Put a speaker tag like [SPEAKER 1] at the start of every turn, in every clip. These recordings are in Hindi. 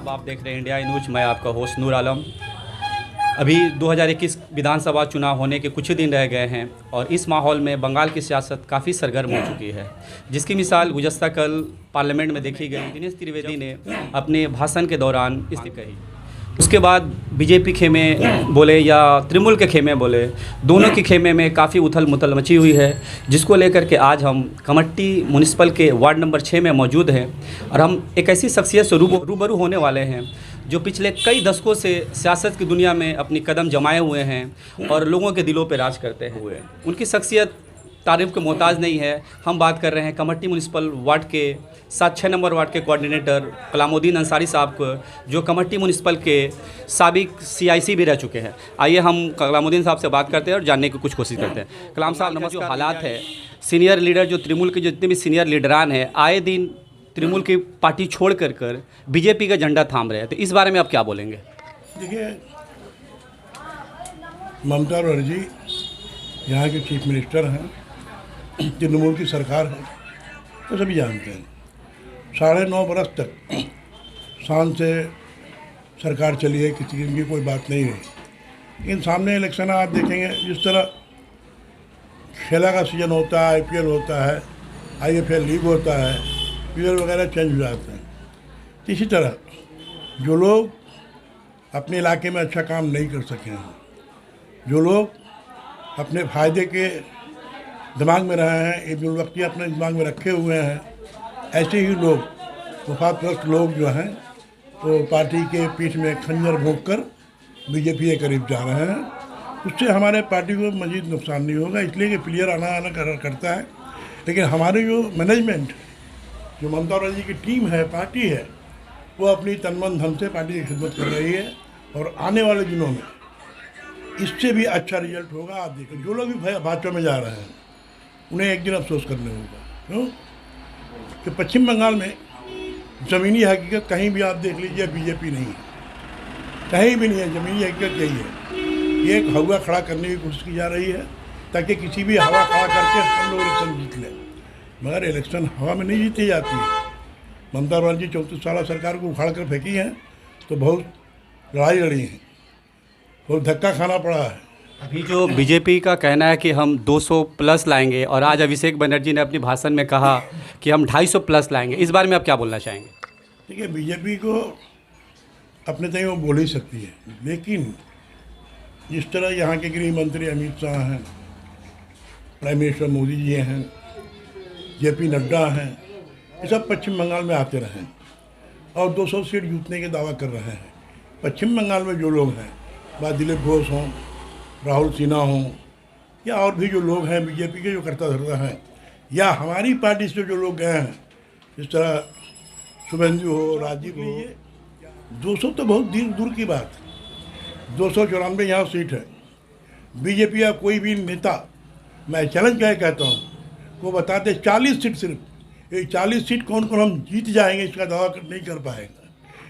[SPEAKER 1] आदाब, आप देख रहे हैं इंडिया न्यूज। मैं आपका होस्ट नूर आलम। अभी 2021 विधानसभा चुनाव होने के कुछ ही दिन रह गए हैं और इस माहौल में बंगाल की सियासत काफ़ी सरगर्म हो चुकी है, जिसकी मिसाल गुज़श्ता कल पार्लियामेंट में देखी गई। दिनेश त्रिवेदी ने अपने भाषण के दौरान इस कही। उसके बाद बीजेपी खेमे बोले या तृणमूल के खेमे बोले, दोनों के खेमे में काफ़ी उथल मुथल मची हुई है, जिसको लेकर के आज हम कमट्टी म्यूनिसिपल के वार्ड नंबर 6 में मौजूद हैं और हम एक ऐसी शख्सियत से रूबरू होने वाले हैं जो पिछले कई दशकों से सियासत की दुनिया में अपनी कदम जमाए हुए हैं और लोगों के दिलों पर राज करते हुए। उनकी शख्सियत तारीफ़ के मोहताज नहीं है। हम बात कर रहे हैं कमट्टी म्यूनिसिपल वार्ड के 7-6 नंबर वार्ड के कोऑर्डिनेटर कलामुद्दीन अंसारी साहब को, जो कमट्टी म्यूनिसिपल के साबिक CIC भी रह चुके हैं। आइए हम कलामुद्दीन साहब से बात करते हैं और जानने की कुछ कोशिश करते हैं। कलाम साहब, नमस्कार। जो हालात है, सीनियर लीडर जो तृणमूल के जितने भी सीनियर लीडरान हैं, आए दिन तृणमूल की पार्टी छोड़ कर बीजेपी का झंडा थाम रहे हैं, तो इस बारे में आप क्या बोलेंगे?
[SPEAKER 2] देखिए, ममता बनर्जी यहाँ के चीफ मिनिस्टर हैं, तृणमूल की सरकार है, तो सभी जानते हैं। 9.5 बरस तक शान से सरकार चली है, किसी की कोई बात नहीं है। लेकिन सामने इलेक्शन आप देखेंगे, जिस तरह खेला का सीजन होता है, IPL होता है, IFL लीग होता है, PL वगैरह चेंज हो जाते हैं। तो इसी तरह जो लोग अपने इलाके में अच्छा काम नहीं कर सके हैं, जो लोग अपने फ़ायदे के दिमाग में रहे हैं, एक वक्ती अपने दिमाग में रखे हुए हैं, ऐसे ही लोग वफादप्रस्त लोग जो हैं तो पार्टी के पीठ में खंजर भोंक कर बीजेपी के करीब जा रहे हैं। उससे हमारे पार्टी को मज़ीद नुकसान नहीं होगा, इसलिए कि प्लेयर आना करता है। लेकिन हमारे जो मैनेजमेंट, जो ममता बनर्जी की टीम है, पार्टी है, वो अपनी तन मन धन से पार्टी की खिदमत कर रही है और आने वाले दिनों में इससे भी अच्छा रिजल्ट होगा। आप देखो, जो लोग भी भाजपा में जा रहे हैं उन्हें एक दिन अफसोस करने होगा। क्यों कि पश्चिम बंगाल में ज़मीनी हकीकत कहीं भी आप देख लीजिए, बीजेपी नहीं है, कहीं भी नहीं है। ज़मीनी हकीकत यही है, ये एक हवा खड़ा करने की कोशिश की जा रही है ताकि किसी भी हवा खड़ा करके हम लोग इलेक्शन जीत लें। मगर इलेक्शन हवा में नहीं जीती जाती है। ममता बनर्जी 34 साल सरकार को उखाड़ कर फेंकी है तो बहुत लड़ाई लड़ी है, बहुत धक्का खाना पड़ा है।
[SPEAKER 1] अभी जो बीजेपी का कहना है कि हम 200 प्लस लाएंगे और आज अभिषेक बनर्जी ने अपनी भाषण में कहा कि हम 250 प्लस लाएंगे, इस बारे में आप क्या बोलना चाहेंगे?
[SPEAKER 2] देखिए, बीजेपी को अपने तय वो बोल ही सकती है, लेकिन जिस तरह यहाँ के गृह मंत्री अमित शाह हैं, प्राइम मिनिस्टर मोदी जी हैं, JP नड्डा हैं, ये सब पश्चिम बंगाल में आते रहे और 200 सीट जीतने के दावा कर रहे हैं। पश्चिम बंगाल में जो लोग हैं, बात दिलीप घोष हों, राहुल सिन्हा हों, या और भी जो लोग हैं बीजेपी के जो करता धरता हैं, या हमारी पार्टी से जो लोग गए हैं, जिस तरह शुभेंदु हो, राजीव हो, 200 तो बहुत दूर की बात है। 294 यहाँ सीट है। बीजेपी का कोई भी नेता, मैं चैलेंज क्या कहता हूँ, वो बताते 40 सीट, सिर्फ ये 40 सीट कौन कौन हम जीत जाएंगे, इसका दावा नहीं कर पाएगा।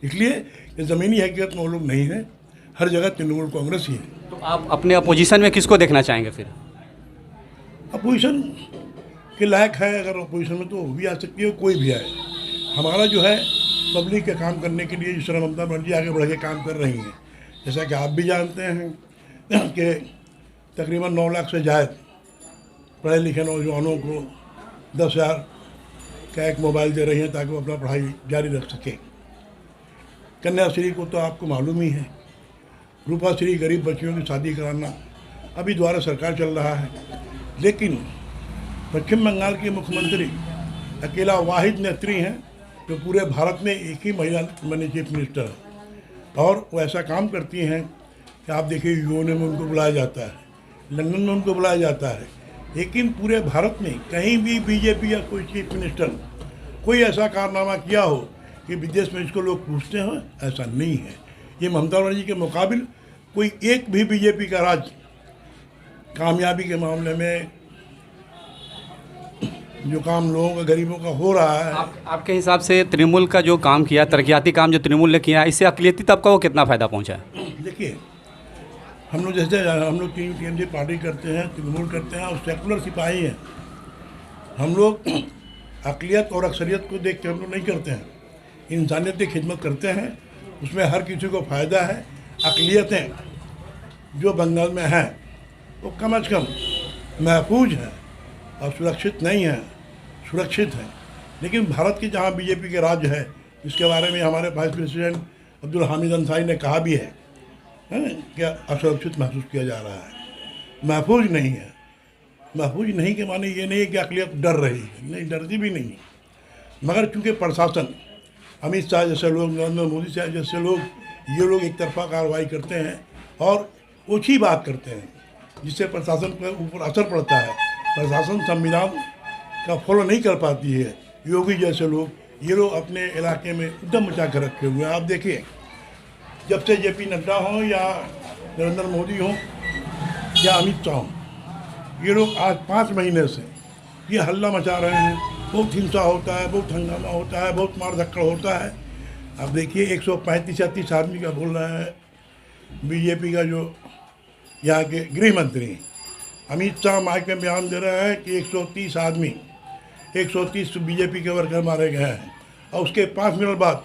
[SPEAKER 2] इसलिए ये ज़मीनी हकीकत में वो लोग नहीं है, हर जगह तृणमूल कांग्रेस ही है।
[SPEAKER 1] तो आप अपने अपोजिशन में किसको देखना चाहेंगे फिर?
[SPEAKER 2] अपोजिशन के लायक है, अगर अपोजिशन में तो वो भी आ सकती है, कोई भी आए। हमारा जो है पब्लिक के काम करने के लिए जिस तरह ममता बनर्जी आगे बढ़ के काम कर रही हैं, जैसा कि आप भी जानते हैं कि तकरीबन 9 लाख से ज़्यादा पढ़े लिखे नौजवानों को 10,000 का एक मोबाइल दे रही हैं ताकि वो अपना पढ़ाई जारी रख सकें। कन्याश्री को तो आपको मालूम ही है, रूपाश्री गरीब बच्चियों की शादी कराना अभी द्वारा सरकार चल रहा है। लेकिन पश्चिम बंगाल के मुख्यमंत्री अकेला वाहिद नेत्री हैं जो पूरे भारत में एक ही महिला बने चीफ मिनिस्टर है, और वो ऐसा काम करती हैं कि आप देखिए यूएन में उनको बुलाया जाता है, लंदन में उनको बुलाया जाता है, लेकिन पूरे भारत में कहीं भी बीजेपी या कोई चीफ मिनिस्टर कोई ऐसा कारनामा किया हो कि विदेश में इसको लोग पूछते हो, ऐसा नहीं है। ये ममता बनर्जी के मुकाबिल कोई एक भी बीजेपी का राज कामयाबी के मामले में जो काम लोगों का, गरीबों का हो रहा है।
[SPEAKER 1] आपके हिसाब से तृणमूल का जो काम किया, तरक्याती काम जो तृणमूल ने किया, इससे अक़लियती तबका को कितना फ़ायदा पहुंचा है?
[SPEAKER 2] देखिए, हम लोग जैसे हम लोग TMC पार्टी करते हैं, तृणमूल करते हैं और सेकुलर सिपाही हैं। हम लोग अक़लियत और अक्सरियत को देख के हम लोग नहीं करते हैं, इंसानियत की खिदमत करते हैं उसमें हर किसी को फ़ायदा है। अक़लियतें जो बंगाल में हैं वो कम से कम महफूज हैं और सुरक्षित नहीं हैं, सुरक्षित हैं। लेकिन भारत के जहाँ बीजेपी के राज्य है, इसके बारे में हमारे वाइस प्रेसिडेंट अब्दुल हामिद अंसारी ने कहा भी है कि असुरक्षित महसूस किया जा रहा है, महफूज नहीं है। महफूज नहीं के माने ये नहीं है कि अक़लियत डर रही है, नहीं, डरती भी नहीं। मगर चूँकि प्रशासन, अमित शाह जैसे लोग, नरेंद्र मोदी साहब जैसे लोग, ये लोग एक तरफा कार्रवाई करते हैं और ओछी बात करते हैं, जिससे प्रशासन के ऊपर असर पड़ता है। प्रशासन संविधान का फॉलो नहीं कर पाती है। योगी जैसे लोग, ये लोग अपने इलाके में उद्यम मचा कर रखे हुए हैं। आप देखिए, जब से जेपी नड्डा हों या नरेंद्र मोदी हों या अमित शाह हों, ये लोग आज 5 महीने से ये हल्ला मचा रहे हैं। बहुत हिंसा होता है, बहुत हंगामा होता है, बहुत मार धक्कड़ होता है। अब देखिए 135-36 आदमी का बोल रहा है बीजेपी का जो यहाँ के गृह मंत्री अमित शाह माइक में बयान दे रहा है कि 130 आदमी, 130 बीजेपी के वर्कर मारे गए हैं, और उसके 5 मिनट बाद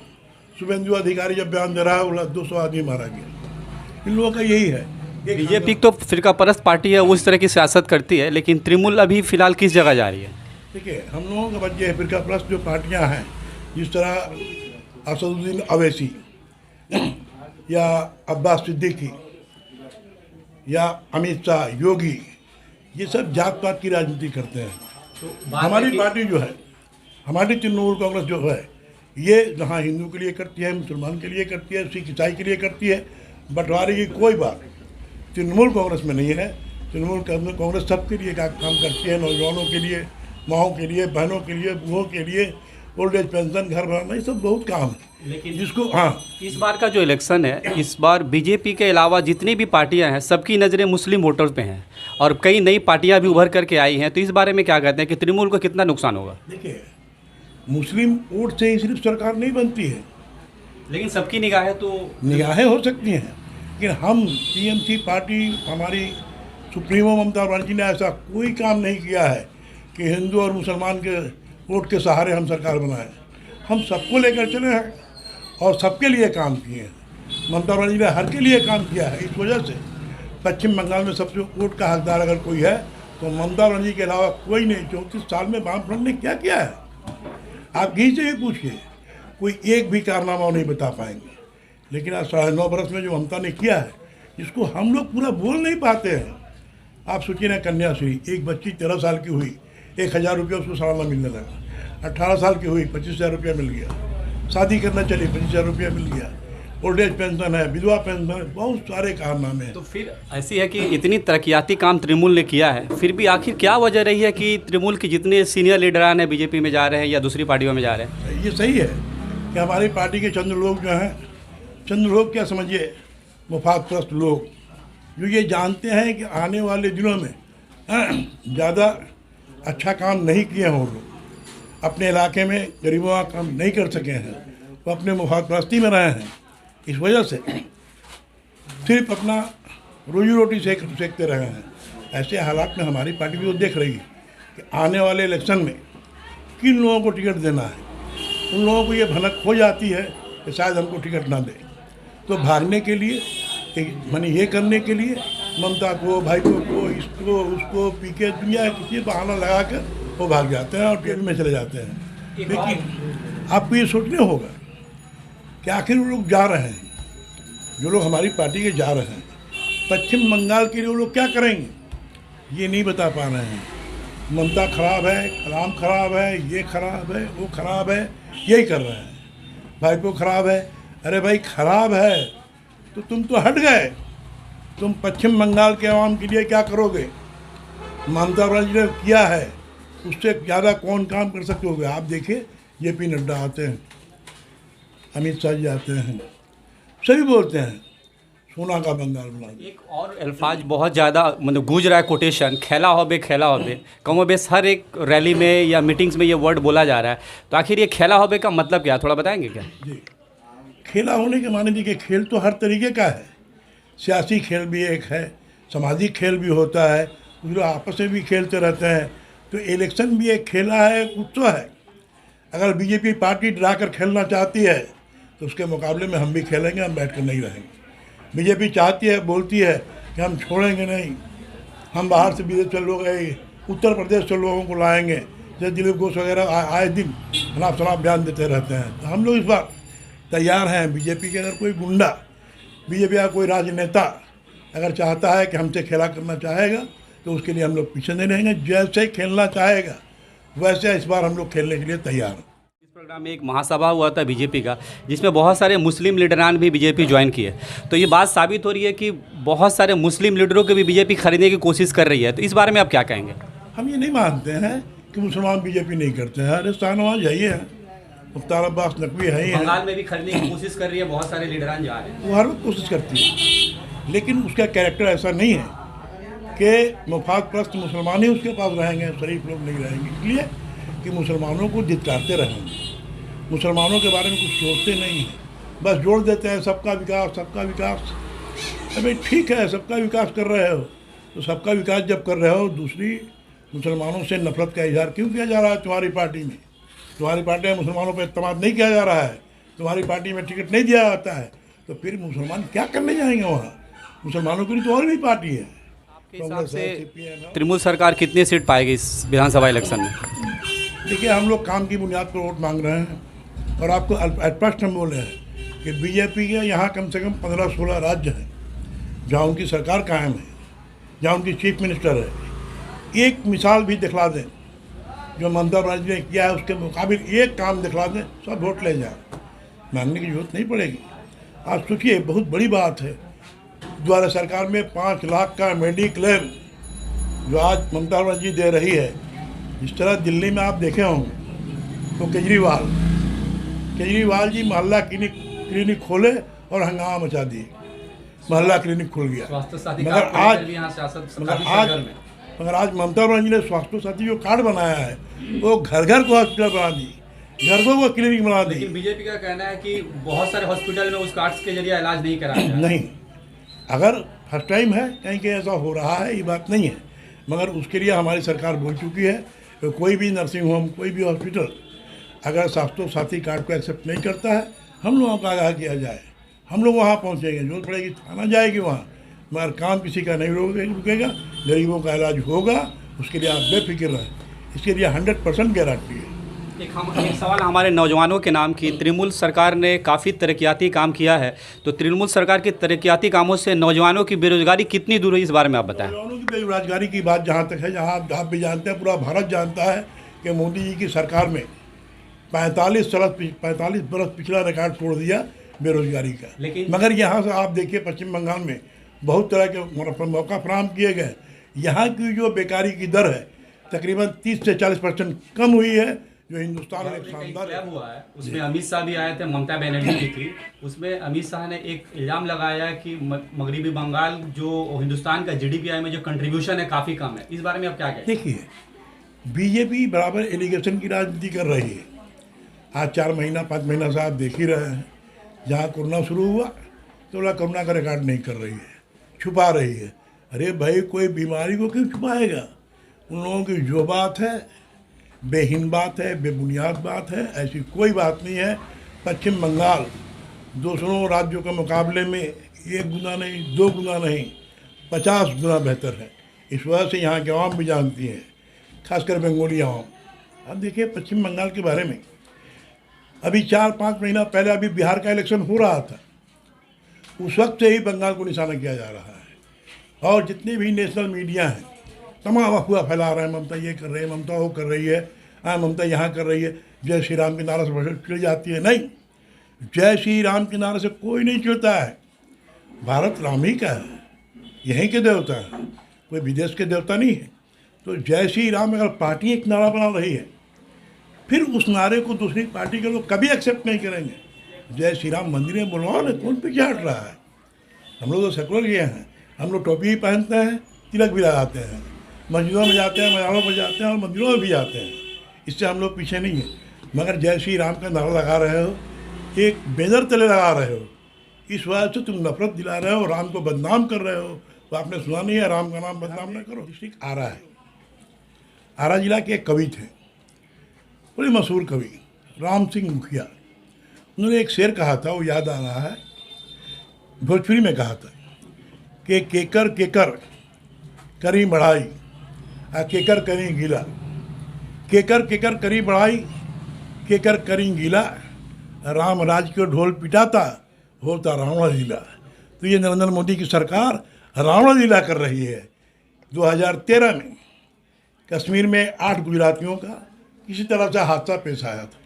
[SPEAKER 2] शुभेंदु अधिकारी जब बयान दे रहा है, बोला 200 आदमी मारा गया। इन लोगों का यही है।
[SPEAKER 1] बीजेपी तो फिरका परस्त पार्टी है, वो इस तरह की सियासत करती है, लेकिन तृणमूल अभी फिलहाल किस जगह जा रही है?
[SPEAKER 2] देखिए, हम लोगों का वजह है फिरका परस्त जो पार्टियां हैं, जिस तरह असदुद्दीन अवैसी या अब्बास सिद्दीकी या अमित शाह, योगी, ये सब जात पात की राजनीति करते हैं। तो हमारी पार्टी जो है, हमारी तृणमूल कांग्रेस जो है, ये जहाँ हिंदू के लिए करती है, मुसलमान के लिए करती है, सिख ईसाई के लिए करती है। बंटवारे की कोई बात तृणमूल कांग्रेस में नहीं है। तृणमूल कांग्रेस सबके लिए काम करती है, नौजवानों के लिए, माँओं के लिए, बहनों के लिए, बूढ़ों के लिए, ओल्ड एज पेंशन, घर बनाना, ये सब बहुत काम है।
[SPEAKER 1] लेकिन
[SPEAKER 2] जिसको, हाँ,
[SPEAKER 1] इस बार का जो इलेक्शन है, इस बार बीजेपी के अलावा जितनी भी पार्टियां हैं, सबकी नज़रें मुस्लिम वोटर्स पे हैं और कई नई पार्टियां भी उभर करके आई हैं। तो इस बारे में क्या कहते हैं कि तृणमूल को कितना नुकसान होगा?
[SPEAKER 2] देखिए, मुस्लिम वोट से ही सिर्फ सरकार नहीं बनती है,
[SPEAKER 1] लेकिन सबकी निगाहें तो
[SPEAKER 2] निगाहें हो सकती हैं। लेकिन हम टीएमसी पार्टी, हमारी सुप्रीमो ममता बनर्जी ने ऐसा कोई काम नहीं किया है कि हिंदू और मुसलमान के वोट के सहारे हम सरकार बनाएं। हम सबको लेकर चले हैं और सबके लिए काम किए हैं। ममता बनर्जी ने हर के लिए काम किया है। इस वजह से पश्चिम बंगाल में सबसे वोट का हकदार अगर कोई है तो ममता बनर्जी के अलावा कोई नहीं। 34 साल में वामफ्रंट ने क्या किया है, आप कहीं से भी पूछिए, कोई एक भी कारनामा नहीं बता पाएंगे। लेकिन आज 9.5 बरस में जो ममता ने किया है, जिसको हम लोग पूरा बोल नहीं पाते हैं। आप सोचिए ना, कन्याश्री, एक बच्ची 13 साल की हुई, 1000 रुपया उसको सालाना मिलने लगा। 18 साल की हुई, 25,000 रुपया मिल गया। शादी करना चली, 25,000 रुपया मिल गया। ओल्ड एज पेंशन है, विधवा पेंशन है, बहुत सारे कारनामे हैं।
[SPEAKER 1] तो फिर ऐसी है कि इतनी तरक्याती काम तृणमूल ने किया है, फिर भी आखिर क्या वजह रही है कि तृणमूल के जितने सीनियर लीडरान हैं बीजेपी में जा रहे हैं या दूसरी पार्टियों में जा रहे हैं?
[SPEAKER 2] ये सही है कि हमारी पार्टी के चंद लोग जो हैं, चंद लोग क्या समझिए, मुफादप्रस्त लोग, जो ये जानते हैं कि आने वाले दिनों में ज़्यादा अच्छा काम नहीं किए हैं, वो लोग अपने इलाके में गरीबों का काम नहीं कर सके हैं, वो अपने मुफादप्रस्ती में रहे हैं। इस वजह से सिर्फ अपना रोजी रोटी सेकते रहे हैं। ऐसे हालात में हमारी पार्टी भी वो देख रही है कि आने वाले इलेक्शन में किन लोगों को टिकट देना है। उन लोगों को ये भनक हो जाती है कि शायद हमको टिकट ना दे, तो भागने के लिए, मानी ये करने के लिए ममता को, भाईपो को, इसको, उसको, पीके, दुनिया किसी बहाना लगा कर वो भाग जाते हैं और टीवी में चले जाते हैं। लेकिन आपको ये सोचना होगा कि आखिर वो लोग जा रहे हैं, जो लोग हमारी पार्टी के जा रहे हैं, पश्चिम बंगाल के लिए वो लोग क्या करेंगे, ये नहीं बता पा रहे हैं। ममता खराब है, कलाम खराब है, ये खराब है, वो खराब है, यही कर रहे हैं। भाईपो खराब है, अरे भाई खराब है तो तुम तो हट गए, तुम पश्चिम बंगाल के आवाम के लिए क्या करोगे? ममता बनर्जी ने किया है, उससे ज़्यादा कौन काम कर सकते होगे? आप देखिए, जेपी नड्डा आते हैं, अमित शाह जी आते हैं, सभी बोलते हैं सोना का बंगाल बना।
[SPEAKER 1] एक और अल्फाज बहुत ज़्यादा मतलब गूंज रहा है, कोटेशन, खेला होबे खेला होबे, कमो बेस हर एक रैली में या मीटिंग्स में ये वर्ड बोला जा रहा है। तो आखिर ये खेला होबे का मतलब क्या, थोड़ा बताएंगे क्या?
[SPEAKER 2] जी, खेला होने के माने देखिए, खेल तो हर तरीके का है। सियासी खेल भी एक है, सामाजिक खेल भी होता है, जो आपस में भी खेलते रहते हैं। तो इलेक्शन भी एक खेला है, एक उत्सव है। अगर बीजेपी पार्टी डरा कर खेलना चाहती है तो उसके मुकाबले में हम भी खेलेंगे, हम बैठ कर नहीं रहेंगे। बीजेपी चाहती है, बोलती है कि हम छोड़ेंगे नहीं, हम बाहर से विदेश से लोग उत्तर प्रदेश से लोगों को लाएंगे, जैसे दिलीप घोष वगैरह आए दिन अनाप शनाप बयान देते रहते हैं। तो हम लोग इस बार तैयार हैं। बीजेपी के अगर कोई गुंडा, बीजेपी का कोई राजनेता अगर चाहता है कि हमसे खेला करना चाहेगा तो उसके लिए हम लोग पीछे नहीं रहेंगे। जैसे खेलना चाहेगा वैसे इस बार हम लोग खेलने के लिए तैयार हैं।
[SPEAKER 1] इस प्रोग्राम में एक महासभा हुआ था बीजेपी का, जिसमें बहुत सारे मुस्लिम लीडरान भी बीजेपी ज्वाइन किए। तो ये बात साबित हो रही है कि बहुत सारे मुस्लिम लीडरों के भी बीजेपी खरीदने की कोशिश कर रही है। तो इस बारे में आप क्या कहेंगे?
[SPEAKER 2] हम ये नहीं मानते हैं कि मुसलमान बीजेपी नहीं करते हैं। अरे शाहनवाज यही है, मुख्तार अब्बास नकवी है ही है।
[SPEAKER 1] बंगाल में भी खरीदने की कोशिश कर रही है, बहुत सारे लीडरान जा रहे हैं।
[SPEAKER 2] वो हर वक्त कोशिश करती है, लेकिन उसका कैरेक्टर ऐसा नहीं है कि मुफाद परस्त मुसलमान ही उसके पास रहेंगे, शरीफ लोग नहीं रहेंगे। इसलिए कि मुसलमानों को धिक्कारते रहेंगे, मुसलमानों के बारे में कुछ सोचते नहीं हैं, बस जोड़ देते हैं सबका विकास, सबका विकास। अरे ठीक है, सबका विकास कर रहे हो तो सबका विकास जब कर रहे हो, दूसरी मुसलमानों से नफरत का इजहार क्यों किया जा रहा है? तुम्हारी पार्टी में, तुम्हारी पार्टी में मुसलमानों पर एतमाद नहीं किया जा रहा है, तुम्हारी पार्टी में टिकट नहीं दिया जाता है, तो फिर मुसलमान क्या करने जाएंगे वहाँ? मुसलमानों की तो और भी पार्टी है।
[SPEAKER 1] आपके हिसाब से तृणमूल सरकार कितनी सीट पाएगी इस विधानसभा इलेक्शन में?
[SPEAKER 2] देखिए, हम लोग काम की बुनियाद पर वोट मांग रहे हैं और आपको स्पष्ट हम बोल रहे हैं कि बीजेपी के यहाँ कम से कम 15-16 राज्य हैं जहाँ उनकी सरकार कायम है, जहाँ उनकी चीफ मिनिस्टर है। एक मिसाल भी दिखला दें जो ममता बनर्जी ने किया है, उसके मुकाबिल एक काम दिखला दें, सब वोट ले जाए, मांगने की जरूरत नहीं पड़ेगी। आप सोचिए, बहुत बड़ी बात है, द्वारा सरकार में 5 लाख का मेडिक्लेम जो आज ममता बनर्जी दे रही है। इस तरह दिल्ली में आप देखे होंगे तो केजरीवाल जी मोहल्ला क्लिनिक खोले और हंगामा मचा दिए, मोहल्ला क्लिनिक खुल गया। मगर आज ममता बनर्जी ने स्वास्थ्य साथी जो कार्ड बनाया है वो घर घर को हॉस्पिटल बना दी, घर को क्लिनिक बना दी।
[SPEAKER 1] लेकिन बीजेपी का कहना है कि बहुत सारे हॉस्पिटल में उस कार्ड के जरिए इलाज नहीं कराया जा रहा।
[SPEAKER 2] नहीं, अगर फर्स्ट टाइम है कहीं के ऐसा हो रहा है, ये बात नहीं है, मगर उसके लिए हमारी सरकार बोल चुकी है कि कोई भी नर्सिंग होम, कोई भी हॉस्पिटल अगर स्वास्थ्य साथी कार्ड को एक्सेप्ट नहीं करता है, हम लोगों को आगाह किया जाए, हम लोग वहाँ पहुँचेंगे, जरूरत पड़ेगी थाना जाएगी वहाँ, मगर काम किसी का नहीं रुकेगा, गरीबों का इलाज होगा, उसके लिए आप बेफिक्र रहें, इसके लिए 100% गारंटी है।
[SPEAKER 1] एक सवाल हमारे नौजवानों के नाम की, तृणमूल सरकार ने काफ़ी तरक्याती काम किया है, तो तृणमूल सरकार के तरक्याती कामों से नौजवानों की बेरोजगारी कितनी दूर है, इस बारे में आप बताएं।
[SPEAKER 2] नौजवानों की बेरोजगारी की बात जहाँ तक है, जहाँ आप भी जानते हैं, पूरा भारत जानता है कि मोदी जी की सरकार में 45 बरस पिछला रिकॉर्ड तोड़ दिया बेरोजगारी का। लेकिन मगर यहाँ से आप देखिए, पश्चिम बंगाल में बहुत तरह के मौका फराहम किए गए। यहाँ की जो बेकारी की दर है तकरीबन 30 से 40% कम हुई है, जो हिंदुस्तान में शानदार
[SPEAKER 1] हुआ है। उसमें अमित शाह भी आए थे, ममता बनर्जी की थी, उसमें अमित शाह ने एक इल्ज़ाम लगाया कि मगरबी बंगाल जो हिंदुस्तान का जीडीपी में जो कंट्रीब्यूशन है काफ़ी कम है। इस बारे में आप क्या कहें?
[SPEAKER 2] देखिए, बीजेपी बराबर एलिगेशन की राजनीति कर रही है। आज 4-5 महीना से आप देख ही रहे हैं, जहाँ कोरोना शुरू हुआ तो बोला कोरोना का रिकॉर्ड नहीं कर रही है, छुपा रही है। अरे भाई, कोई बीमारी को क्यों छुपाएगा? उन लोगों की जो बात है बेहीन बात है, बेबुनियाद बात है, ऐसी कोई बात नहीं है। पश्चिम बंगाल दूसरों राज्यों के मुकाबले में 1 गुना नहीं, 2 गुना नहीं, 50 गुना बेहतर है। इस वजह से यहाँ के आवाम भी जानती हैं, खासकर बंगाली आवाम। अब देखिए, पश्चिम बंगाल के बारे में अभी 4-5 महीना पहले अभी बिहार का इलेक्शन हो रहा था, उस वक्त से ही बंगाल को निशाना किया जा रहा है। और जितने भी नेशनल मीडिया हैं तमाम अफवाह फैला रहे हैं, ममता ये कर रही है, ममता वो कर रही है, ममता यहाँ कर रही है, जय श्री राम के नारे से चिड़ जाती है। नहीं, जय श्री राम के नारे से कोई नहीं चिड़ता है। भारत राम ही का है, यहीं के देवता है, कोई विदेश के देवता नहीं है। तो जय श्री राम अगर पार्टी एक नारा बना रही है, फिर उस नारे को दूसरी पार्टी के लोग कभी एक्सेप्ट नहीं करेंगे। जय श्री राम मंदिर में बुलवाओ ना, कौन पीछे हट रहा है? हम लोग तो सेकुलर ये हैं, हम लोग टोपी भी पहनते हैं, तिलक भी लगाते हैं, मस्जिदों में जाते हैं, मजारों पर जाते हैं और मंदिरों में भी जाते हैं, इससे हम लोग पीछे नहीं हैं। मगर जय श्री राम का नारा लगा रहे हो, एक बैनर तले लगा रहे हो, इस वजह से तुम नफरत दिला रहे हो, राम को बदनाम कर रहे हो। तो आपने सुना नहीं है, राम का नाम बदनाम न करो। डिस्ट्रिक्ट आरा है, आरा जिला के एक कवि थे, बड़े मशहूर कवि राम सिंह मुखिया। उन्होंने एक शेर कहा था, वो याद आ रहा है, भोजपुरी में कहा था कि केकर केकर करी बढ़ाई आ केकर करी गीला, केकर केकर करी बढ़ाई केकर करी गीला, राम राज को ढोल पिटाता होता रावण लीला। तो ये नरेंद्र मोदी की सरकार रावण लीला कर रही है। 2013 में कश्मीर में 8 गुजरातियों का किसी तरह से हादसा पेश आया था।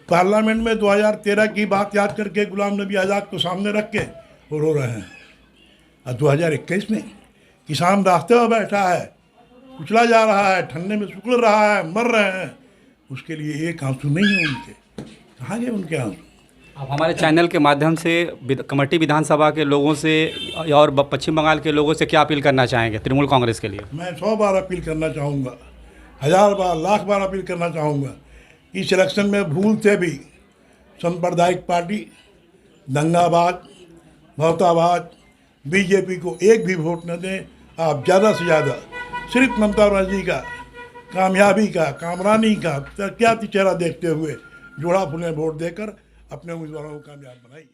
[SPEAKER 2] पार्लियामेंट में 2013 की बात याद करके गुलाम नबी आज़ाद को सामने रख के वो रो रहे हैं। और 2021 में किसान रास्ते पर बैठा है, कुचला जा रहा है, ठंडे में सुखड़ रहा है, मर रहे हैं, उसके लिए एक आंसू नहीं है उनके। कहाँ गए उनके आंसू?
[SPEAKER 1] आप हमारे चैनल के माध्यम से कमेटी विधानसभा के लोगों से और पश्चिम बंगाल के लोगों से क्या अपील करना चाहेंगे तृणमूल कांग्रेस के लिए?
[SPEAKER 2] मैं 100 बार अपील करना चाहूँगा, 1000 बार, लाख बार अपील करना चाहूँगा। इस इलेक्शन में भूल से भी सांप्रदायिक पार्टी, दंगाबाज, भौताबाज, बीजेपी को एक भी वोट न दें। आप ज़्यादा से ज़्यादा सिर्फ ममता बनर्जी का कामयाबी का, कामरानी का क्या चेहरा देखते हुए जोड़ा फुलें वोट देकर अपने उम्मीदवारों को कामयाब बनाइए।